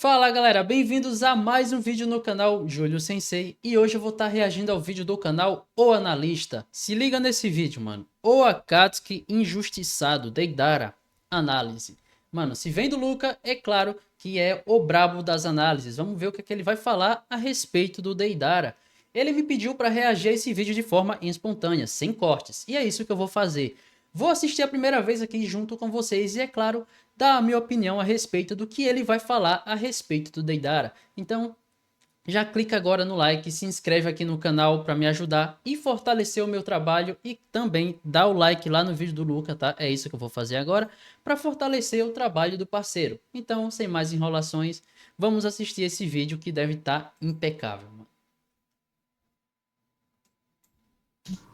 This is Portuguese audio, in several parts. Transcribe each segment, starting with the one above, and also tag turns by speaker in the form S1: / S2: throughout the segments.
S1: Fala galera, bem-vindos a mais um vídeo no canal Júlio Sensei e hoje eu vou estar reagindo ao vídeo do canal O Analista. Se liga nesse vídeo, mano. O Akatsuki injustiçado, Deidara, análise. Mano, se vem do Luca, é claro que é o brabo das análises. Vamos ver o que ele vai falar a respeito do Deidara. Ele me pediu para reagir a esse vídeo de forma espontânea, sem cortes, e é isso que eu vou fazer. Vou assistir a primeira vez aqui junto com vocês e, é claro, dar a minha opinião a respeito do que ele vai falar a respeito do Deidara. Então, já clica agora no like, se inscreve aqui no canal para me ajudar e fortalecer o meu trabalho e também dá o like lá no vídeo do Luca, tá? É isso que eu vou fazer agora para fortalecer o trabalho do parceiro. Então, sem mais enrolações, vamos assistir esse vídeo que deve estar impecável, mano.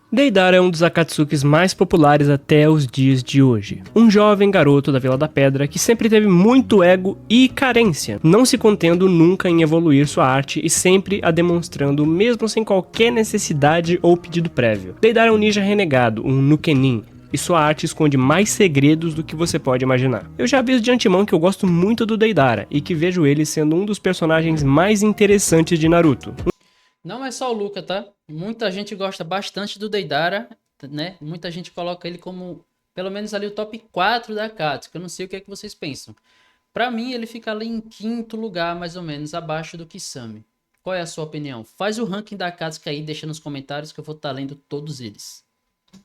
S2: Deidara é um dos Akatsukis mais populares até os dias de hoje. Um jovem garoto da Vila da Pedra que sempre teve muito ego e carência, não se contendo nunca em evoluir sua arte e sempre a demonstrando mesmo sem qualquer necessidade ou pedido prévio. Deidara é um ninja renegado, um Nukenin, e sua arte esconde mais segredos do que você pode imaginar. Eu já aviso de antemão que eu gosto muito do Deidara e que vejo ele sendo um dos personagens mais interessantes de Naruto.
S1: Não é só o Luca, tá? Muita gente gosta bastante do Deidara, né? Muita gente coloca ele como, pelo menos ali, o top 4 da Akatsuki. Eu não sei o que é que vocês pensam. Pra mim, ele fica ali em quinto lugar, mais ou menos, abaixo do Kisame. Qual é a sua opinião? Faz o ranking da Akatsuki aí, deixa nos comentários que eu vou estar lendo todos eles.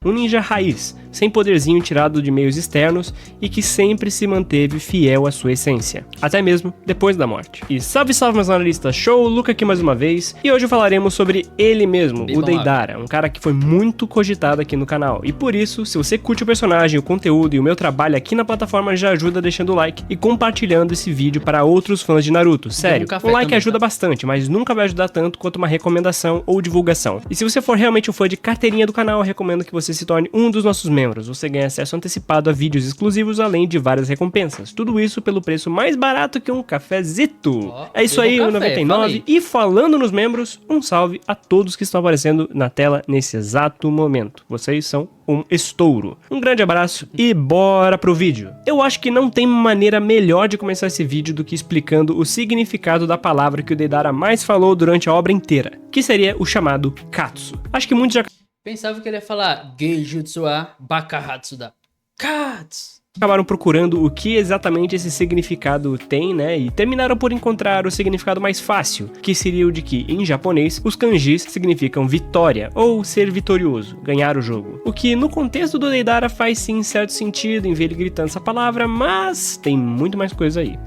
S2: Um ninja raiz, sem poderzinho tirado de meios externos e que sempre se manteve fiel à sua essência, até mesmo depois da morte. E salve salve meus analistas, show, Luca aqui mais uma vez, e hoje falaremos sobre ele mesmo, o Deidara, um cara que foi muito cogitado aqui no canal, e por isso, se você curte o personagem, o conteúdo e o meu trabalho aqui na plataforma, já ajuda deixando o like e compartilhando esse vídeo para outros fãs de Naruto, sério, o like também, ajuda bastante, mas nunca vai ajudar tanto quanto uma recomendação ou divulgação. E se você for realmente um fã de carteirinha do canal, eu recomendo que você se torne um dos nossos membros. Você ganha acesso antecipado a vídeos exclusivos, além de várias recompensas. Tudo isso pelo preço mais barato que um cafezito. É isso aí, R$1,99. E falando nos membros, um salve a todos que estão aparecendo na tela nesse exato momento. Vocês são um estouro. Um grande abraço e bora pro vídeo. Eu acho que não tem maneira melhor de começar esse vídeo do que explicando o significado da palavra que o Deidara mais falou durante a obra inteira, que seria o chamado Katsu. Acho que muitos já
S1: Pensava que ele ia falar Geijutsu wa Bakahatsu da Katsu.
S2: Acabaram procurando o que exatamente esse significado tem, né? E terminaram por encontrar o significado mais fácil, que seria o de que, em japonês, os kanjis significam vitória, ou ser vitorioso, ganhar o jogo. O que, no contexto do Deidara, faz sim certo sentido em ver ele gritando essa palavra, mas tem muito mais coisa aí.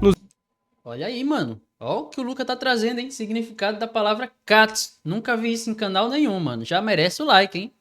S1: Olha aí, mano. Ó o que o Luca tá trazendo, hein? Significado da palavra Katsu. Nunca vi isso em canal nenhum, mano. Já merece o like, hein?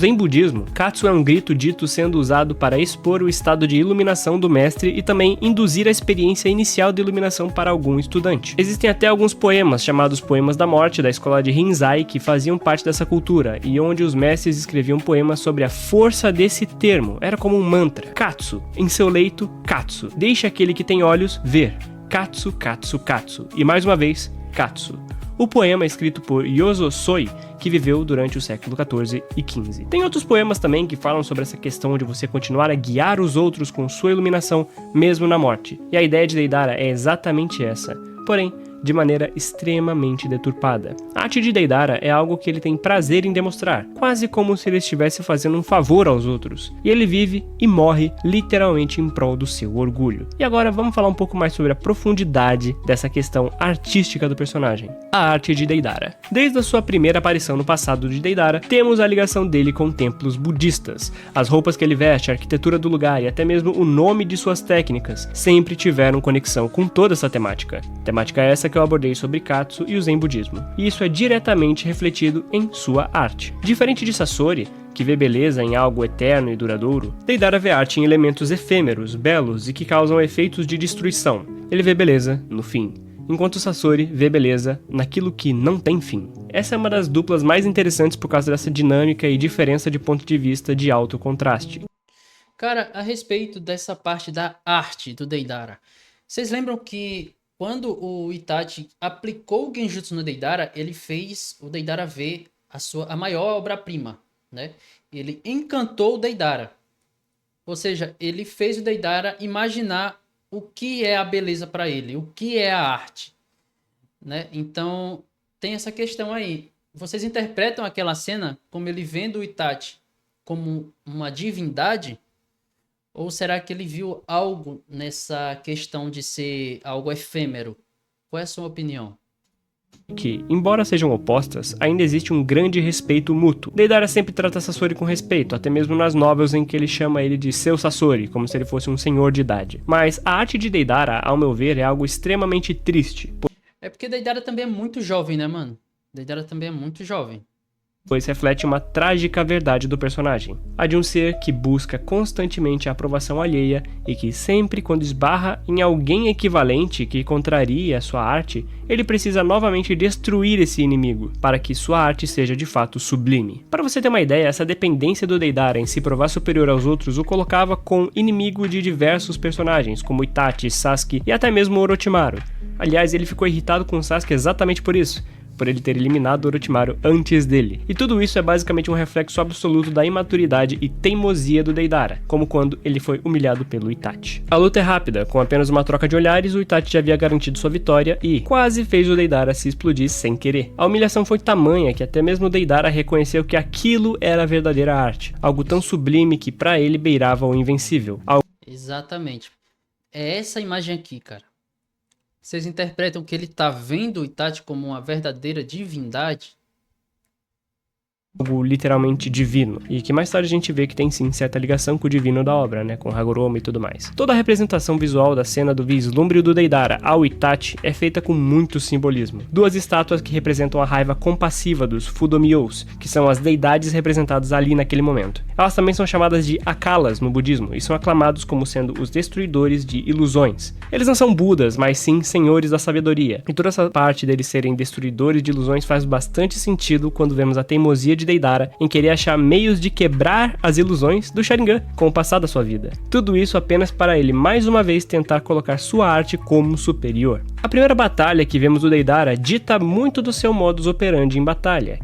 S2: Em budismo, Katsu é um grito dito sendo usado para expor o estado de iluminação do mestre e também induzir a experiência inicial de iluminação para algum estudante. Existem até alguns poemas, chamados Poemas da Morte, da escola de Rinzai, que faziam parte dessa cultura, e onde os mestres escreviam poemas sobre a força desse termo. Era como um mantra. Katsu, em seu leito, Katsu. Deixe aquele que tem olhos ver. Katsu, Katsu, Katsu. E mais uma vez, Katsu. O poema é escrito por Yozo Soi, que viveu durante o século XIV e XV. Tem outros poemas também que falam sobre essa questão de você continuar a guiar os outros com sua iluminação, mesmo na morte. E a ideia de Deidara é exatamente essa, porém, de maneira extremamente deturpada. A arte de Deidara é algo que ele tem prazer em demonstrar, quase como se ele estivesse fazendo um favor aos outros. E ele vive e morre literalmente em prol do seu orgulho. E agora vamos falar um pouco mais sobre a profundidade dessa questão artística do personagem. A arte de Deidara. Desde a sua primeira aparição no passado de Deidara, temos a ligação dele com templos budistas. As roupas que ele veste, a arquitetura do lugar e até mesmo o nome de suas técnicas sempre tiveram conexão com toda essa temática. Temática essa que eu abordei sobre Katsu e o Zen budismo, e isso é diretamente refletido em sua arte. Diferente de Sasori, que vê beleza em algo eterno e duradouro, Deidara vê arte em elementos efêmeros, belos e que causam efeitos de destruição. Ele vê beleza no fim, enquanto Sasori vê beleza naquilo que não tem fim. Essa é uma das duplas mais interessantes por causa dessa dinâmica e diferença de ponto de vista de alto contraste.
S1: Cara, a respeito dessa parte da arte do Deidara, vocês lembram que quando o Itachi aplicou o Genjutsu no Deidara, ele fez o Deidara ver a maior obra-prima, né? Ele encantou o Deidara. Ou seja, ele fez o Deidara imaginar o que é a beleza para ele, o que é a arte, né? Então, tem essa questão aí. Vocês interpretam aquela cena como ele vendo o Itachi como uma divindade? Ou será que ele viu algo nessa questão de ser algo efêmero? Qual é a sua opinião?
S2: Que, embora sejam opostas, ainda existe um grande respeito mútuo. Deidara sempre trata Sasori com respeito, até mesmo nas novelas em que ele chama ele de seu Sasori, como se ele fosse um senhor de idade. Mas a arte de Deidara, ao meu ver, é algo extremamente triste.
S1: É porque Deidara também é muito jovem, né, mano? Deidara também é muito jovem.
S2: Pois reflete uma trágica verdade do personagem, a de um ser que busca constantemente a aprovação alheia e que sempre quando esbarra em alguém equivalente que contraria a sua arte, ele precisa novamente destruir esse inimigo, para que sua arte seja de fato sublime. Para você ter uma ideia, essa dependência do Deidara em se provar superior aos outros o colocava com inimigo de diversos personagens, como Itachi, Sasuke e até mesmo Orochimaru. Aliás, ele ficou irritado com Sasuke exatamente por isso, por ele ter eliminado Orochimaru antes dele. E tudo isso é basicamente um reflexo absoluto da imaturidade e teimosia do Deidara, como quando ele foi humilhado pelo Itachi. A luta é rápida, com apenas uma troca de olhares, o Itachi já havia garantido sua vitória e quase fez o Deidara se explodir sem querer. A humilhação foi tamanha que até mesmo o Deidara reconheceu que aquilo era a verdadeira arte, algo tão sublime que pra ele beirava o invencível.
S1: Exatamente. É essa imagem aqui, cara. Vocês interpretam que ele tá vendo o Itachi como uma verdadeira divindade?
S2: Algo literalmente divino, e que mais tarde a gente vê que tem sim certa ligação com o divino da obra, né, com Hagoromo e tudo mais. Toda a representação visual da cena do vislumbre do Deidara ao Itachi é feita com muito simbolismo. Duas estátuas que representam a raiva compassiva dos Fudomyous, que são as deidades representadas ali naquele momento. Elas também são chamadas de Akalas no budismo, e são aclamados como sendo os destruidores de ilusões. Eles não são Budas, mas sim senhores da sabedoria, e toda essa parte deles serem destruidores de ilusões faz bastante sentido quando vemos a teimosia de Deidara em querer achar meios de quebrar as ilusões do Sharingan com o passar da sua vida. Tudo isso apenas para ele mais uma vez tentar colocar sua arte como superior. A primeira batalha que vemos do Deidara dita muito do seu modus operandi em batalha.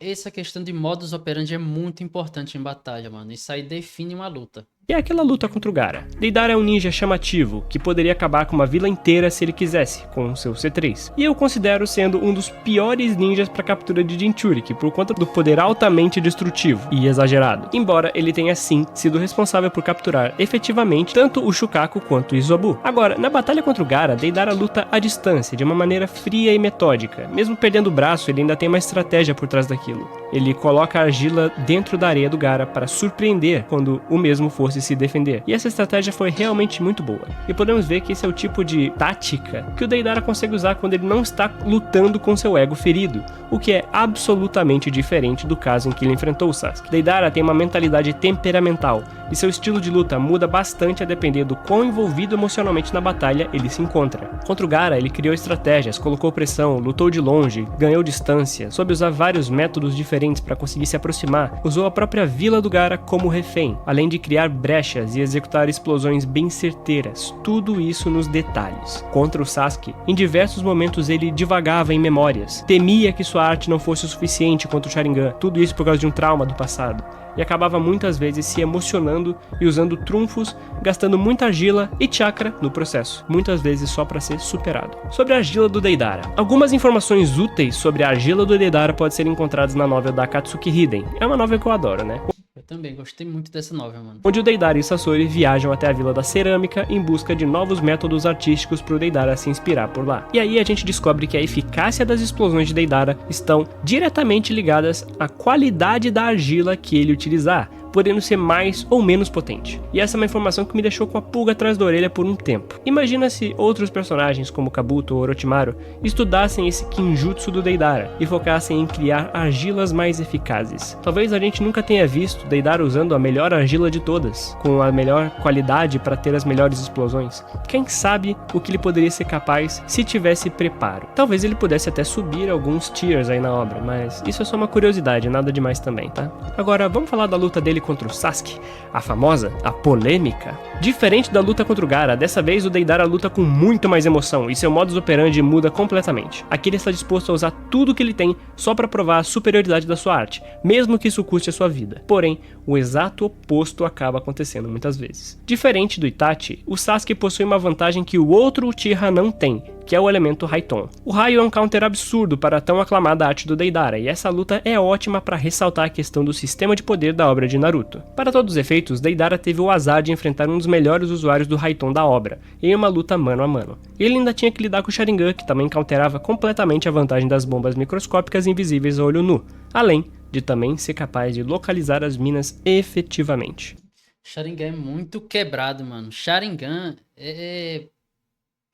S1: Essa questão de modus operandi é muito importante em batalha, mano. Isso aí define uma luta.
S2: E é aquela luta contra o Gaara. Deidara é um ninja chamativo, que poderia acabar com uma vila inteira se ele quisesse, com seu C3. E eu considero sendo um dos piores ninjas para captura de Jinchuriki, por conta do poder altamente destrutivo e exagerado. Embora ele tenha sim sido responsável por capturar efetivamente tanto o Shukaku quanto o Izobu. Agora, na batalha contra o Gaara, Deidara luta à distância, de uma maneira fria e metódica. Mesmo perdendo o braço, ele ainda tem uma estratégia por trás daquilo. Ele coloca a argila dentro da areia do Gaara para surpreender quando o mesmo fosse se defender. E essa estratégia foi realmente muito boa. E podemos ver que esse é o tipo de tática que o Deidara consegue usar quando ele não está lutando com seu ego ferido, o que é absolutamente diferente do caso em que ele enfrentou o Sasuke. Deidara tem uma mentalidade temperamental, e seu estilo de luta muda bastante a depender do quão envolvido emocionalmente na batalha ele se encontra. Contra o Gaara, ele criou estratégias, colocou pressão, lutou de longe, ganhou distância, soube usar vários métodos diferentes para conseguir se aproximar, usou a própria vila do Gaara como refém, além de criar brechas e executar explosões bem certeiras, tudo isso nos detalhes. Contra o Sasuke, em diversos momentos ele divagava em memórias, temia que sua arte não fosse o suficiente contra o Sharingan, tudo isso por causa de um trauma do passado, e acabava muitas vezes se emocionando e usando trunfos, gastando muita argila e chakra no processo, muitas vezes só para ser superado. Sobre a argila do Deidara. Algumas informações úteis sobre a argila do Deidara podem ser encontradas na novel da Akatsuki Hiden. É uma novel que eu adoro, né?
S1: Eu também gostei muito dessa novel, mano.
S2: Onde o Deidara e o Sasori viajam até a Vila da Cerâmica em busca de novos métodos artísticos para o Deidara se inspirar por lá. E aí a gente descobre que a eficácia das explosões de Deidara estão diretamente ligadas à qualidade da argila que ele utilizar, podendo ser mais ou menos potente. E essa é uma informação que me deixou com a pulga atrás da orelha por um tempo. Imagina se outros personagens como Kabuto ou Orochimaru estudassem esse Kinjutsu do Deidara e focassem em criar argilas mais eficazes. Talvez a gente nunca tenha visto Deidara usando a melhor argila de todas, com a melhor qualidade para ter as melhores explosões. Quem sabe o que ele poderia ser capaz se tivesse preparo. Talvez ele pudesse até subir alguns tiers aí na obra, mas isso é só uma curiosidade, nada demais também, tá? Agora, vamos falar da luta dele contra o Sasuke, a famosa, a polêmica. Diferente da luta contra o Gaara, dessa vez o Deidara luta com muito mais emoção e seu modus operandi muda completamente. Aqui ele está disposto a usar tudo que ele tem só para provar a superioridade da sua arte, mesmo que isso custe a sua vida. Porém, o exato oposto acaba acontecendo muitas vezes. Diferente do Itachi, o Sasuke possui uma vantagem que o outro Uchiha não tem, que é o elemento Raiton. O raio é um counter absurdo para a tão aclamada arte do Deidara, e essa luta é ótima para ressaltar a questão do sistema de poder da obra de Naruto. Para todos os efeitos, Deidara teve o azar de enfrentar um dos melhores usuários do Raiton da obra, em uma luta mano a mano. Ele ainda tinha que lidar com o Sharingan, que também counterava completamente a vantagem das bombas microscópicas invisíveis a olho nu, além de também ser capaz de localizar as minas efetivamente.
S1: Sharingan é muito quebrado, mano. Sharingan é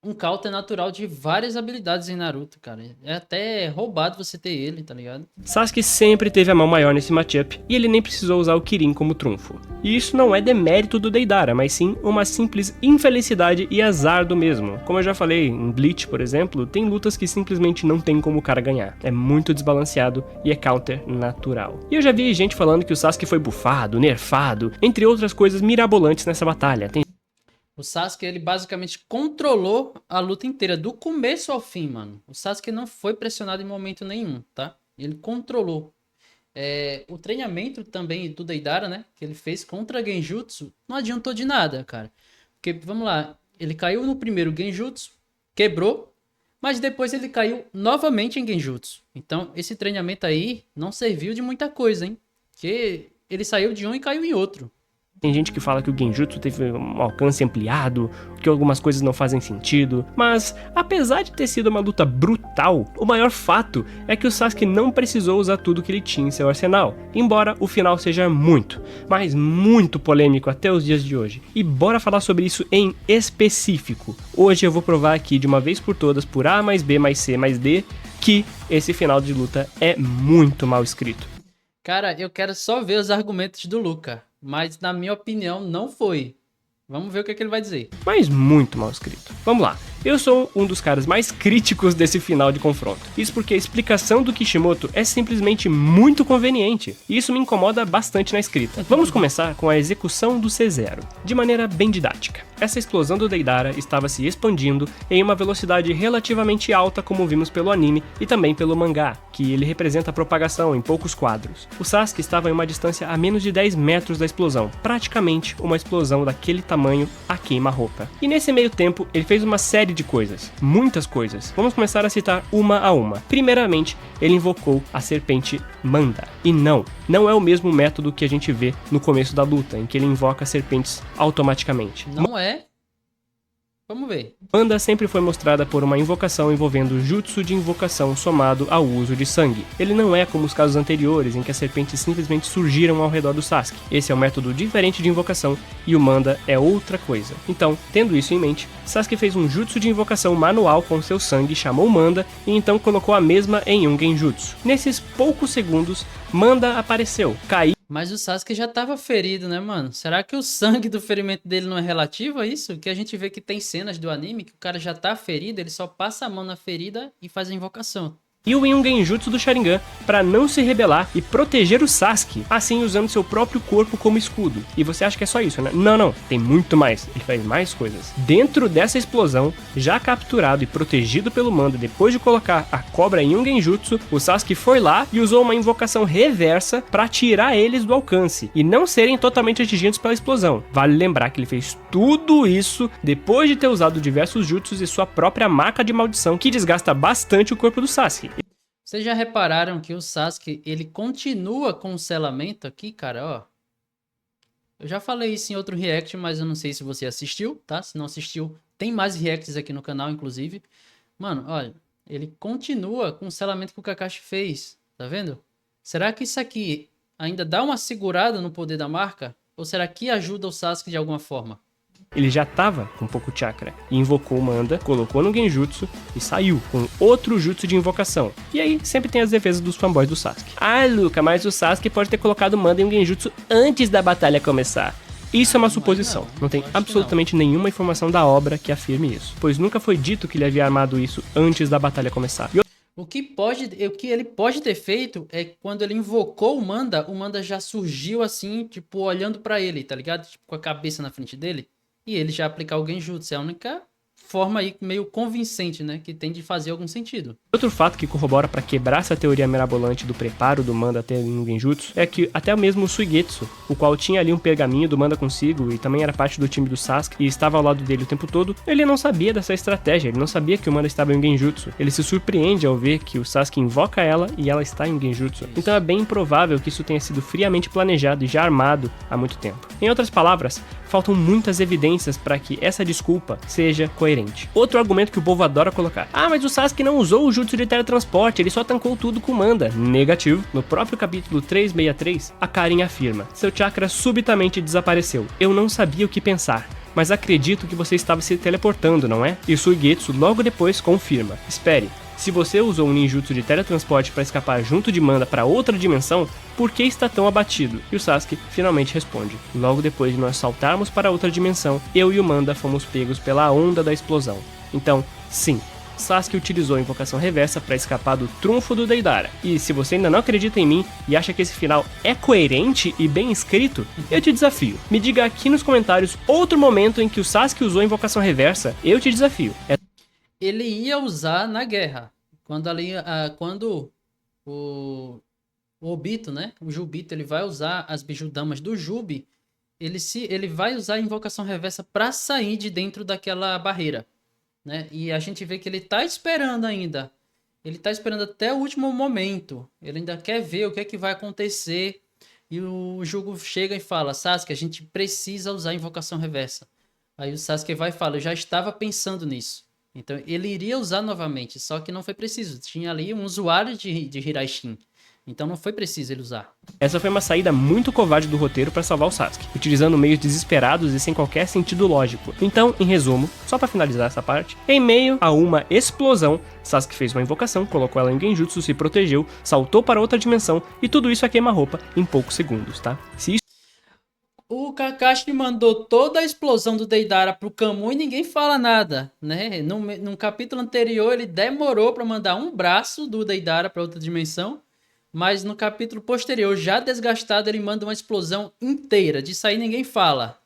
S1: um counter natural de várias habilidades em Naruto, cara. É até roubado você ter ele, tá ligado?
S2: Sasuke sempre teve a mão maior nesse matchup, e ele nem precisou usar o Kirin como trunfo. E isso não é demérito do Deidara, mas sim uma simples infelicidade e azar do mesmo. Como eu já falei, em Bleach, por exemplo, tem lutas que simplesmente não tem como o cara ganhar. É muito desbalanceado e é counter natural. E eu já vi gente falando que o Sasuke foi bufado, nerfado, entre outras coisas mirabolantes nessa batalha.
S1: O Sasuke, ele basicamente controlou a luta inteira, do começo ao fim, mano. O Sasuke não foi pressionado em momento nenhum, tá? Ele controlou. O treinamento também do Deidara, né? Que ele fez contra Genjutsu, não adiantou de nada, cara. Porque, vamos lá, ele caiu no primeiro Genjutsu, quebrou, mas depois ele caiu novamente em Genjutsu. Então, esse treinamento aí não serviu de muita coisa, hein? Porque ele saiu de um e caiu em outro.
S2: Tem gente que fala que o Genjutsu teve um alcance ampliado, que algumas coisas não fazem sentido, mas apesar de ter sido uma luta brutal, o maior fato é que o Sasuke não precisou usar tudo que ele tinha em seu arsenal, embora o final seja muito, mas muito polêmico até os dias de hoje. E bora falar sobre isso em específico. Hoje eu vou provar aqui de uma vez por todas, por A mais B mais C mais D, que esse final de luta é muito mal escrito.
S1: Cara, eu quero só ver os argumentos do Luca. Mas, na minha opinião, não foi. Vamos ver o que ele vai dizer.
S2: Mas muito mal escrito. Vamos lá. Eu sou um dos caras mais críticos desse final de confronto. Isso porque a explicação do Kishimoto é simplesmente muito conveniente. E isso me incomoda bastante na escrita. Vamos começar com a execução do C0, de maneira bem didática. Essa explosão do Deidara estava se expandindo em uma velocidade relativamente alta, como vimos pelo anime e também pelo mangá, que ele representa a propagação em poucos quadros. O Sasuke estava em uma distância a menos de 10 metros da explosão, praticamente uma explosão daquele tamanho a queima-roupa. E nesse meio tempo, ele fez uma série de coisas, muitas coisas. Vamos começar a citar uma a uma. Primeiramente, ele invocou a serpente Manda. E não é o mesmo método que a gente vê no começo da luta, em que ele invoca serpentes automaticamente.
S1: Não é? Vamos ver.
S2: Manda sempre foi mostrada por uma invocação envolvendo jutsu de invocação somado ao uso de sangue. Ele não é como os casos anteriores, em que as serpentes simplesmente surgiram ao redor do Sasuke. Esse é um método diferente de invocação e o Manda é outra coisa. Então, tendo isso em mente, Sasuke fez um jutsu de invocação manual com seu sangue, chamou Manda e então colocou a mesma em um genjutsu. Nesses poucos segundos, Manda apareceu, caiu.
S1: Mas o Sasuke já tava ferido, né, mano? Será que o sangue do ferimento dele não é relativo a isso? Que a gente vê que tem cenas do anime que o cara já tá ferido, ele só passa a mão na ferida e faz a invocação.
S2: E em um genjutsu do Sharingan para não se rebelar e proteger o Sasuke, assim usando seu próprio corpo como escudo. E você acha que é só isso, né? Não, tem muito mais. Ele faz mais coisas. Dentro dessa explosão, já capturado e protegido pelo Manda depois de colocar a cobra em um genjutsu, o Sasuke foi lá e usou uma invocação reversa para tirar eles do alcance e não serem totalmente atingidos pela explosão. Vale lembrar que ele fez tudo isso depois de ter usado diversos jutsus e sua própria marca de maldição que desgasta bastante o corpo do Sasuke.
S1: Vocês já repararam que o Sasuke, ele continua com o selamento aqui, cara, ó. Eu já falei isso em outro react, mas eu não sei se você assistiu, tá? Se não assistiu, tem mais reacts aqui no canal, inclusive. Mano, olha, ele continua com o selamento que o Kakashi fez, tá vendo? Será que isso aqui ainda dá uma segurada no poder da marca? Ou será que ajuda o Sasuke de alguma forma?
S2: Ele já tava com pouco chakra e invocou o Manda, colocou no genjutsu e saiu com outro jutsu de invocação. E aí sempre tem as defesas dos fanboys do Sasuke. Ah, Luca, mas o Sasuke pode ter colocado o Manda em um genjutsu antes da batalha começar. Isso é uma suposição, não tem absolutamente nenhuma informação da obra que afirme isso, pois nunca foi dito que ele havia armado isso antes da batalha começar.
S1: O que ele pode ter feito é que quando ele invocou o Manda já surgiu assim, tipo, olhando pra ele, tá ligado? Tipo, com a cabeça na frente dele. E ele já aplicar o genjutsu, é a única forma aí meio convincente, né? Que tem de fazer algum sentido.
S2: Outro fato que corrobora para quebrar essa teoria mirabolante do preparo do Manda até no Genjutsu é que até mesmo o Suigetsu, o qual tinha ali um pergaminho do Manda consigo e também era parte do time do Sasuke e estava ao lado dele o tempo todo, ele não sabia dessa estratégia, ele não sabia que o Manda estava em Genjutsu. Ele se surpreende ao ver que o Sasuke invoca ela e ela está em Genjutsu. Então é bem improvável que isso tenha sido friamente planejado e já armado há muito tempo. Em outras palavras, faltam muitas evidências para que essa desculpa seja coerente. Outro argumento que o povo adora colocar: ah, mas o Sasuke não usou o jutsu de teletransporte, ele só tancou tudo com Manda. Negativo. No próprio capítulo 363, a Karin afirma: seu chakra subitamente desapareceu. Eu não sabia o que pensar, mas acredito que você estava se teleportando, não é? E Suigetsu logo depois confirma: espere, se você usou um ninjutsu de teletransporte para escapar junto de Manda para outra dimensão, por que está tão abatido? E o Sasuke finalmente responde: logo depois de nós saltarmos para outra dimensão, eu e o Manda fomos pegos pela onda da explosão. Então, sim, Sasuke utilizou a invocação reversa para escapar do trunfo do Deidara. E se você ainda não acredita em mim e acha que esse final é coerente e bem escrito, eu te desafio. Me diga aqui nos comentários outro momento em que o Sasuke usou a invocação reversa. Eu te desafio.
S1: Ele ia usar na guerra. Quando o Obito, né? O Jubito, ele vai usar as Bijudamas do Jubi. Ele vai usar a invocação reversa para sair de dentro daquela barreira, né? E a gente vê que ele tá esperando ainda. Ele tá esperando até o último momento. Ele ainda quer ver o que é que vai acontecer. E o Jugo chega e fala: Sasuke, a gente precisa usar a invocação reversa. Aí o Sasuke vai e fala: eu já estava pensando nisso. Então ele iria usar novamente, só que não foi preciso. Tinha ali um usuário de Hiraishin. Então não foi preciso ele usar.
S2: Essa foi uma saída muito covarde do roteiro para salvar o Sasuke, utilizando meios desesperados e sem qualquer sentido lógico. Então, em resumo, só para finalizar essa parte, em meio a uma explosão, Sasuke fez uma invocação, colocou ela em Genjutsu, se protegeu, saltou para outra dimensão e tudo isso a queima-roupa em poucos segundos, tá? Se isso...
S1: O Kakashi mandou toda a explosão do Deidara pro Kamui e ninguém fala nada, né? No capítulo anterior ele demorou para mandar um braço do Deidara para outra dimensão. Mas no capítulo posterior, já desgastado, ele manda uma explosão inteira. Disso aí ninguém fala.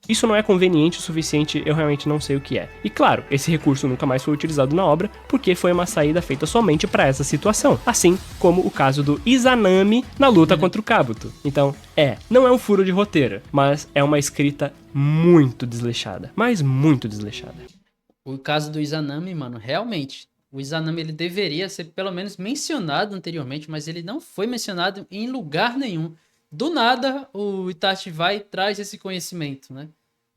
S2: Isso não é conveniente o suficiente, eu realmente não sei o que é. E claro, esse recurso nunca mais foi utilizado na obra, porque foi uma saída feita somente para essa situação. Assim como o caso do Izanami na luta contra o Kabuto. Então, não é um furo de roteiro, mas é uma escrita muito desleixada. Mas muito desleixada.
S1: O caso do Izanami, mano, realmente... O Izanami ele deveria ser pelo menos mencionado anteriormente, mas ele não foi mencionado em lugar nenhum. Do nada, o Itachi vai e traz esse conhecimento, né?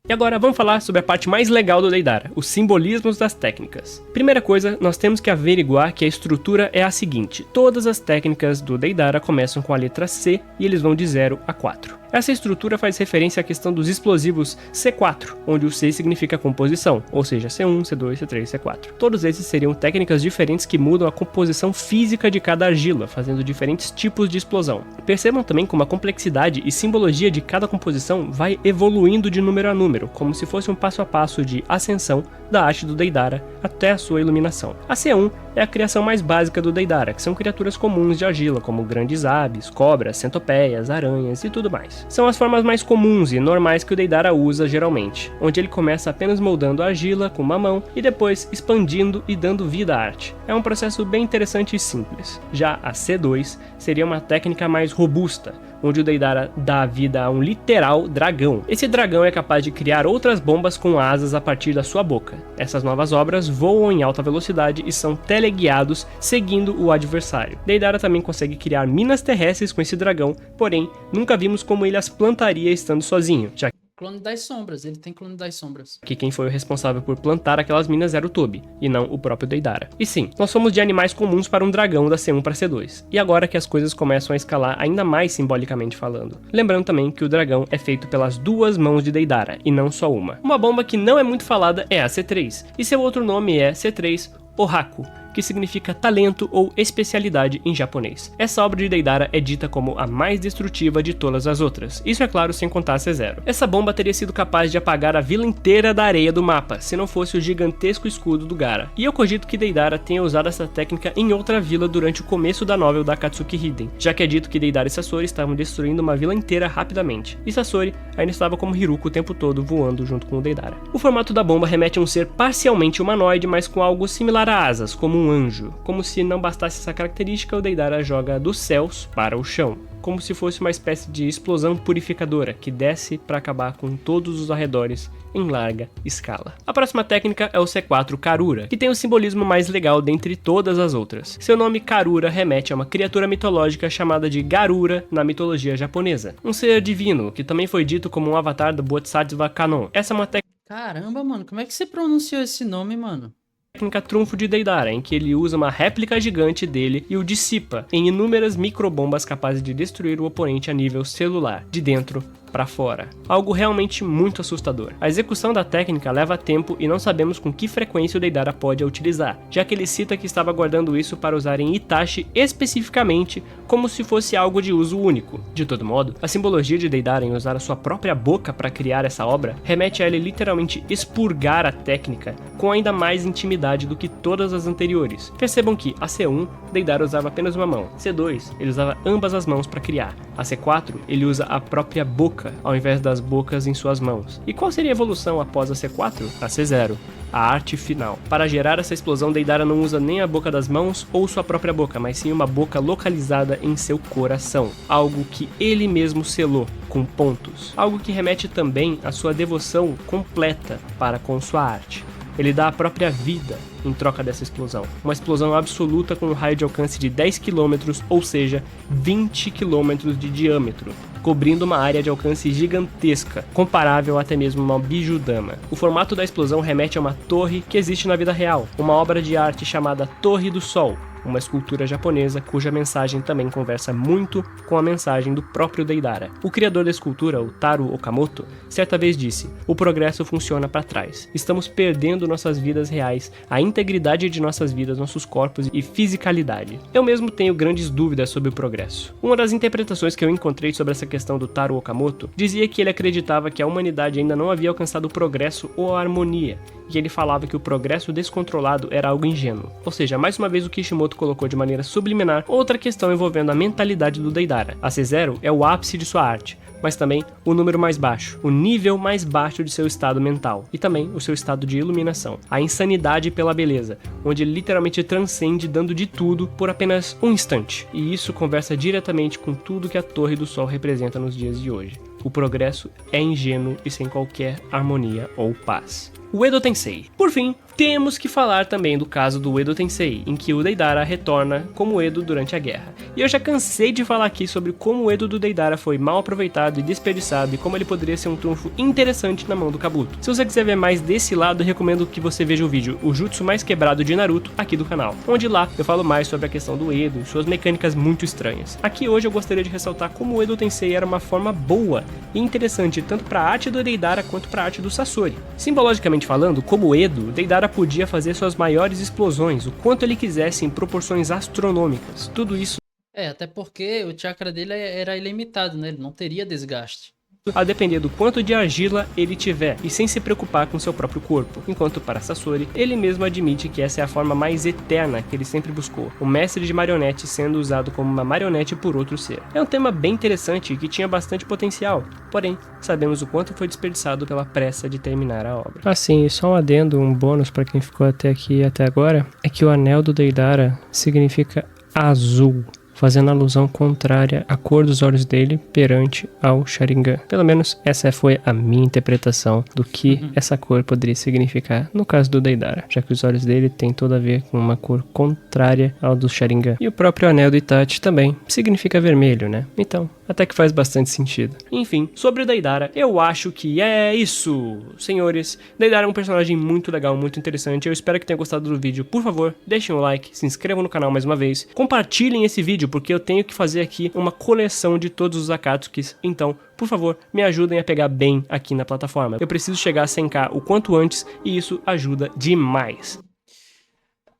S2: E agora vamos falar sobre a parte mais legal do Deidara, os simbolismos das técnicas. Primeira coisa, nós temos que averiguar que a estrutura é a seguinte: todas as técnicas do Deidara começam com a letra C e eles vão de 0 a 4. Essa estrutura faz referência à questão dos explosivos C4, onde o C significa composição, ou seja, C1, C2, C3, C4. Todos esses seriam técnicas diferentes que mudam a composição física de cada argila, fazendo diferentes tipos de explosão. Percebam também como a complexidade e simbologia de cada composição vai evoluindo de número a número, como se fosse um passo a passo de ascensão da arte do Deidara até a sua iluminação. A C1 é a criação mais básica do Deidara, que são criaturas comuns de argila, como grandes aves, cobras, centopeias, aranhas e tudo mais. São as formas mais comuns e normais que o Deidara usa geralmente, onde ele começa apenas moldando a argila com uma mão e depois expandindo e dando vida à arte. É um processo bem interessante e simples. Já a C2 seria uma técnica mais robusta, onde o Deidara dá vida a um literal dragão. Esse dragão é capaz de criar outras bombas com asas a partir da sua boca. Essas novas obras voam em alta velocidade e são teleguiados seguindo o adversário. Deidara também consegue criar minas terrestres com esse dragão, porém nunca vimos como ele as plantaria estando sozinho, já
S1: Clone das sombras, ele tem clone das sombras.
S2: que quem foi o responsável por plantar aquelas minas era o Tobi, e não o próprio Deidara. E sim, nós fomos de animais comuns para um dragão da C1 para C2, e agora que as coisas começam a escalar ainda mais simbolicamente falando. Lembrando também que o dragão é feito pelas duas mãos de Deidara, e não só uma. Uma bomba que não é muito falada é a C3, e seu outro nome é C3 Ohaku, que significa talento ou especialidade em japonês. Essa obra de Deidara é dita como a mais destrutiva de todas as outras, isso é claro sem contar a C0. Essa bomba teria sido capaz de apagar a vila inteira da areia do mapa, se não fosse o gigantesco escudo do Gaara. E eu cogito que Deidara tenha usado essa técnica em outra vila durante o começo da novel da Akatsuki Hiden, já que é dito que Deidara e Sasori estavam destruindo uma vila inteira rapidamente, e Sasori ainda estava como Hiruko o tempo todo voando junto com o Deidara. O formato da bomba remete a um ser parcialmente humanoide, mas com algo similar a asas, como um anjo. Como se não bastasse essa característica, o Deidara joga dos céus para o chão, como se fosse uma espécie de explosão purificadora que desce para acabar com todos os arredores em larga escala. A próxima técnica é o C4 Karura, que tem o simbolismo mais legal dentre todas as outras. Seu nome Karura remete a uma criatura mitológica chamada de Garura na mitologia japonesa, um ser divino que também foi dito como um avatar do Bodhisattva Kanon. Essa é uma
S1: Caramba, mano, como é que você pronunciou esse nome, mano?
S2: técnica trunfo de Deidara, em que ele usa uma réplica gigante dele e o dissipa em inúmeras microbombas capazes de destruir o oponente a nível celular, de dentro para fora. Algo realmente muito assustador. A execução da técnica leva tempo e não sabemos com que frequência o Deidara pode a utilizar, já que ele cita que estava guardando isso para usar em Itachi especificamente, como se fosse algo de uso único. De todo modo, a simbologia de Deidara em usar a sua própria boca para criar essa obra remete a ele literalmente expurgar a técnica com ainda mais intimidade do que todas as anteriores. Percebam que a C1, Deidara usava apenas uma mão, C2, ele usava ambas as mãos para criar, a C4, ele usa a própria boca ao invés das bocas em suas mãos. E qual seria a evolução após a C4? A C0, a arte final. Para gerar essa explosão, Deidara não usa nem a boca das mãos ou sua própria boca, mas sim uma boca localizada em seu coração, algo que ele mesmo selou com pontos, algo que remete também à sua devoção completa para com sua arte. Ele dá a própria vida em troca dessa explosão. Uma explosão absoluta com um raio de alcance de 10 km, ou seja, 20 km de diâmetro, cobrindo uma área de alcance gigantesca, comparável até mesmo a uma bijudama. O formato da explosão remete a uma torre que existe na vida real, uma obra de arte chamada Torre do Sol, uma escultura japonesa cuja mensagem também conversa muito com a mensagem do próprio Deidara. O criador da escultura, o Taro Okamoto, certa vez disse: "O progresso funciona para trás. Estamos perdendo nossas vidas reais, a integridade de nossas vidas, nossos corpos e fisicalidade." Eu mesmo tenho grandes dúvidas sobre o progresso. Uma das interpretações que eu encontrei sobre essa questão do Taro Okamoto dizia que ele acreditava que a humanidade ainda não havia alcançado o progresso ou a harmonia, e ele falava que o progresso descontrolado era algo ingênuo. Ou seja, mais uma vez o Kishimoto colocou de maneira subliminar outra questão envolvendo a mentalidade do Deidara. A C0 é o ápice de sua arte, mas também o número mais baixo, o nível mais baixo de seu estado mental, e também o seu estado de iluminação, a insanidade pela beleza, onde ele literalmente transcende dando de tudo por apenas um instante. E isso conversa diretamente com tudo que a Torre do Sol representa nos dias de hoje. O progresso é ingênuo e sem qualquer harmonia ou paz. O Edo Tensei. Por fim, temos que falar também do caso do Edo Tensei, em que o Deidara retorna como Edo durante a guerra. E eu já cansei de falar aqui sobre como o Edo do Deidara foi mal aproveitado e desperdiçado e como ele poderia ser um trunfo interessante na mão do Kabuto. Se você quiser ver mais desse lado, eu recomendo que você veja o vídeo O Jutsu Mais Quebrado de Naruto aqui do canal, onde lá eu falo mais sobre a questão do Edo e suas mecânicas muito estranhas. Aqui hoje eu gostaria de ressaltar como o Edo Tensei era uma forma boa e interessante tanto para a arte do Deidara quanto para a arte do Sasori. Simbologicamente falando, como Edo, Deidara podia fazer suas maiores explosões, o quanto ele quisesse em proporções astronômicas. Tudo isso
S1: até porque o chakra dele era ilimitado, né? Ele não teria desgaste.
S2: a depender do quanto de argila ele tiver e sem se preocupar com seu próprio corpo. Enquanto para Sasori, ele mesmo admite que essa é a forma mais eterna que ele sempre buscou, o mestre de marionete sendo usado como uma marionete por outro ser. É um tema bem interessante e que tinha bastante potencial, porém, sabemos o quanto foi desperdiçado pela pressa de terminar a obra. Assim, só um adendo, um bônus para quem ficou até aqui e até agora, é que o anel do Deidara significa azul, fazendo alusão contrária à cor dos olhos dele perante ao Sharingan. Pelo menos essa foi a minha interpretação do que essa cor poderia significar no caso do Deidara, já que os olhos dele têm tudo a ver com uma cor contrária ao do Sharingan. E o próprio anel do Itachi também significa vermelho, né? Então, até que faz bastante sentido. Enfim, sobre o Deidara, eu acho que é isso, senhores. Deidara é um personagem muito legal, muito interessante. Eu espero que tenham gostado do vídeo. Por favor, deixem um like, se inscrevam no canal mais uma vez. Compartilhem esse vídeo, porque eu tenho que fazer aqui uma coleção de todos os Akatsukis. Então, por favor, me ajudem a pegar bem aqui na plataforma. Eu preciso chegar a 100k o quanto antes, e isso ajuda demais.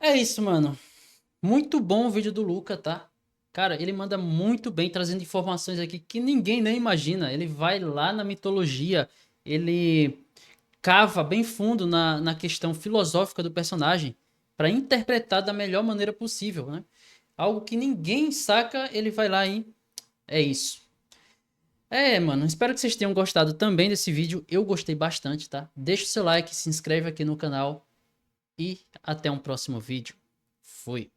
S1: É isso, mano. Muito bom o vídeo do Luca, tá? Cara, ele manda muito bem, trazendo informações aqui que ninguém nem imagina. Ele vai lá na mitologia, ele cava bem fundo na questão filosófica do personagem para interpretar da melhor maneira possível, né? Algo que ninguém saca, ele vai lá e é isso. É, mano, espero que vocês tenham gostado também desse vídeo. Eu gostei bastante, tá? Deixa o seu like, se inscreve aqui no canal e até um próximo vídeo. Fui.